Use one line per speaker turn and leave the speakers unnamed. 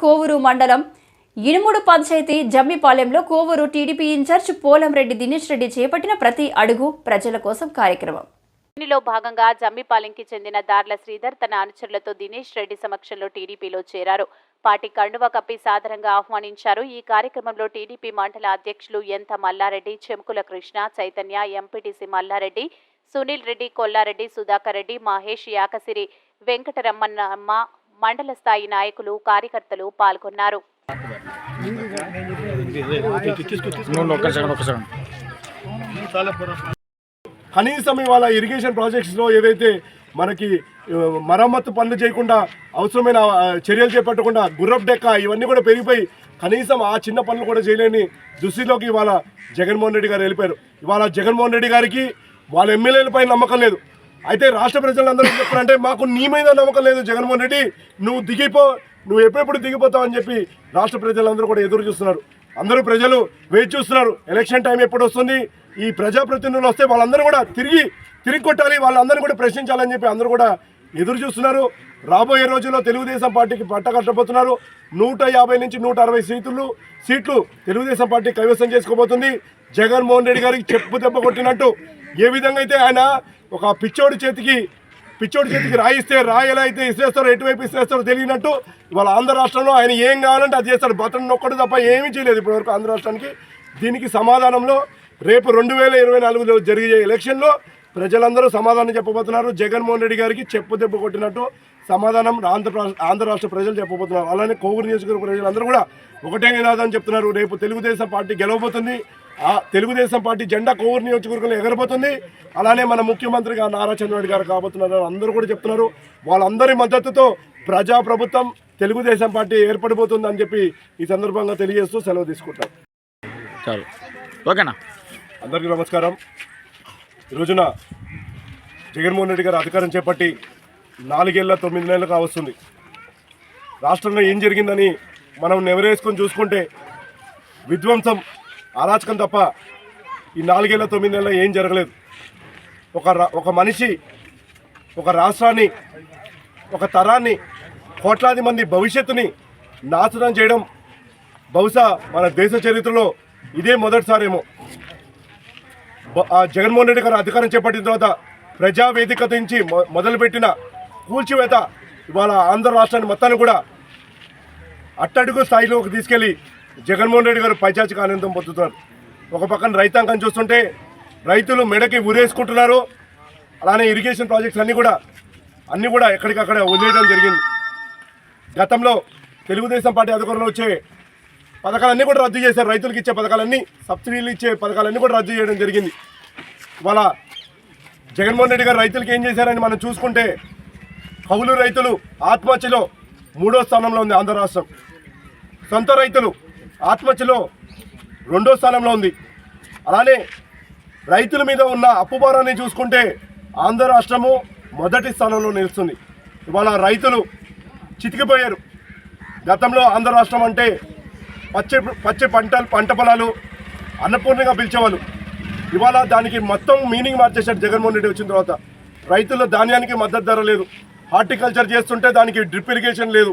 కోవూరు మండలం ఇనుముడు panchayat జమ్మిపాలెంలో Kovur TDP incharge Polamreddy Dinesh Reddy చేపట్టిన ప్రతి అడుగు ప్రజల కోసం కార్యక్రమం. దీనిలో భాగంగా జమ్మిపాలెంకి చెందిన దార్ల శ్రీధర్ తన అనుచరులతో దినేష్ రెడ్డి సమక్షంలో టీడీపీలో చేరారు. పార్టీ కండువా కప్పి సాదరంగా ఆహ్వానించారు. ఈ కార్యక్రమంలో టీడీపీ మండల అధ్యక్షులు ఎంత మల్లారెడ్డి, చెంకుల కృష్ణ, చైతన్య, ఎంపీటీసీ మల్లారెడ్డి, సునీల్ రెడ్డి, కొల్లారెడ్డి, సుధాకర్ రెడ్డి, మహేష్, యాకసిరి, వెంకటరమణమ్మ, మండల స్థాయి నాయకులు, కార్యకర్తలు పాల్గొన్నారు.
కనీసం ఇవాళ ఇరిగేషన్ ప్రాజెక్ట్స్లో ఏదైతే మనకి మరమ్మత్తు పనులు చేయకుండా అవసరమైన చర్యలు చేపట్టకుండా గుర్రపు డెక్క ఇవన్నీ కూడా పెరిగిపోయి కనీసం ఆ చిన్న పనులు కూడా చేయలేని దుస్థితిలోకి ఇవాళ జగన్మోహన్ రెడ్డి గారు వెళ్ళిపోయారు. ఇవాళ జగన్మోహన్ రెడ్డి గారికి వాళ్ళ ఎమ్మెల్యేలపై నమ్మకం లేదు. అయితే రాష్ట్ర ప్రజలందరూ చెప్పారంటే మాకు నీ మీద నమ్మకం లేదు జగన్మోహన్ రెడ్డి, నువ్వు దిగిపో, నువ్వు ఎప్పుడెప్పుడు దిగిపోతావు అని చెప్పి రాష్ట్ర ప్రజలందరూ కూడా ఎదురు చూస్తున్నారు. అందరూ ప్రజలు వేచి చూస్తున్నారు. ఎలక్షన్ టైం ఎప్పుడు వస్తుంది, ఈ ప్రజాప్రతినిధులు వస్తే వాళ్ళందరూ కూడా తిరిగి కొట్టాలి, వాళ్ళందరూ కూడా ప్రశ్నించాలని చెప్పి అందరూ కూడా ఎదురు చూస్తున్నారు. రాబోయే రోజుల్లో తెలుగుదేశం పార్టీకి పట్టకట్టబోతున్నారు. 150 నుంచి 160 సీట్లు తెలుగుదేశం పార్టీ కైవసం చేసుకోబోతుంది. జగన్మోహన్ రెడ్డి గారికి చెప్పు దెబ్బ కొట్టినట్టు ఏ విధంగా అయితే ఆయన ఒక పిచ్చోడి చేతికి రాయిస్తే రాయి ఎలా అయితే ఇసేస్తారో, ఎటువైపు ఇసేస్తారో తెలియనట్టు ఇవాళ ఆంధ్ర రాష్ట్రంలో ఆయన ఏం కావాలంటే అది చేస్తాడు. బటన్ నొక్కడు తప్ప ఏమీ చేయలేదు ఇప్పటివరకు ఆంధ్ర రాష్ట్రానికి. దీనికి సమాధానంలో రేపు 2024లో జరిగే ఎలక్షన్లో ప్రజలందరూ సమాధానం చెప్పబోతున్నారు. జగన్మోహన్ రెడ్డి గారికి చెప్పు దెబ్బ కొట్టినట్టు సమాధానం ఆంధ్ర రాష్ట్ర ప్రజలు చెప్పబోతున్నారు. అలానే కోవూరు నియోజకవర్గ ప్రజలందరూ కూడా ఒకటే నినాదం చెప్తున్నారు. రేపు తెలుగుదేశం పార్టీ గెలవబోతుంది. ఆ తెలుగుదేశం పార్టీ జెండా కోవూరు నియోజకవర్గంలో ఎగరబోతుంది. అలానే మన ముఖ్యమంత్రిగా నారా చంద్రబాబు గారు కాబోతున్నారు అందరూ కూడా చెప్తున్నారు. వాళ్ళందరి మద్దతుతో ప్రజాప్రభుత్వం తెలుగుదేశం పార్టీ ఏర్పడిపోతుంది అని చెప్పి ఈ సందర్భంగా తెలియజేస్తూ సెలవు తీసుకుంటాం.
ఓకేనా?
అందరికీ నమస్కారం. ఈరోజున జగన్మోహన్ రెడ్డి గారు అధికారం చేపట్టి 4 ఏళ్ళ 9 నెలలు కావస్తుంది. రాష్ట్రంలో ఏం జరిగిందని మనం నెవరేసుకొని చూసుకుంటే విధ్వంసం, అరాచకం తప్ప ఈ 4 ఏళ్ళ 9 నెలల ఏం జరగలేదు. ఒక మనిషి, ఒక రాష్ట్రాన్ని, ఒక తరాన్ని, కోట్లాది మంది భవిష్యత్తుని నాశనం చేయడం బహుశా మన దేశ చరిత్రలో ఇదే మొదటిసారేమో. జగన్మోహన్ రెడ్డి గారు అధికారం చేపట్టిన తర్వాత ప్రజావేదిక నుంచి మొదలుపెట్టిన కూల్చివేత ఇవాళ ఆంధ్ర రాష్ట్రాన్ని మొత్తాన్ని కూడా అట్టడుగు స్థాయిలోకి తీసుకెళ్లి జగన్మోహన్ రెడ్డి గారు పైచాచిక ఆనందం పొందుతున్నారు. ఒక పక్కన రైతాంగం చూస్తుంటే రైతులు మెడకి ఉరేసుకుంటున్నారు. అలానే ఇరిగేషన్ ప్రాజెక్ట్స్ అన్నీ కూడా ఎక్కడికక్కడ వదిలేయడం జరిగింది. గతంలో తెలుగుదేశం పార్టీ అధికారంలో వచ్చే పథకాలన్నీ కూడా రద్దు చేశారు. రైతులకు ఇచ్చే పథకాలన్నీ, సబ్సిడీలు ఇచ్చే పథకాలన్నీ కూడా రద్దు చేయడం జరిగింది. ఇవాళ జగన్మోహన్ రెడ్డి గారు రైతులకు ఏం చేశారని మనం చూసుకుంటే కౌలు రైతులు ఆత్మహత్యలో 3వ స్థానంలో ఉంది ఆంధ్ర రాష్ట్రం. సొంత రైతులు ఆత్మహత్యలో 2వ స్థానంలో ఉంది. అలానే రైతుల మీద ఉన్న అప్పు భారాన్ని చూసుకుంటే ఆంధ్ర రాష్ట్రము మొదటి స్థానంలో నిలుస్తుంది. ఇవాళ రైతులు చితికిపోయారు. గతంలో ఆంధ్ర రాష్ట్రం అంటే పచ్చి పంట పొలాలు అన్నపూర్ణంగా పిలిచేవాళ్ళు. ఇవాళ దానికి మొత్తం మీనింగ్ మార్చేశారు జగన్మోహన్ రెడ్డి వచ్చిన తర్వాత. రైతుల ధాన్యానికి మద్దతు ధర లేదు. హార్టికల్చర్ చేస్తుంటే దానికి డ్రిప్ ఇరిగేషన్ లేదు.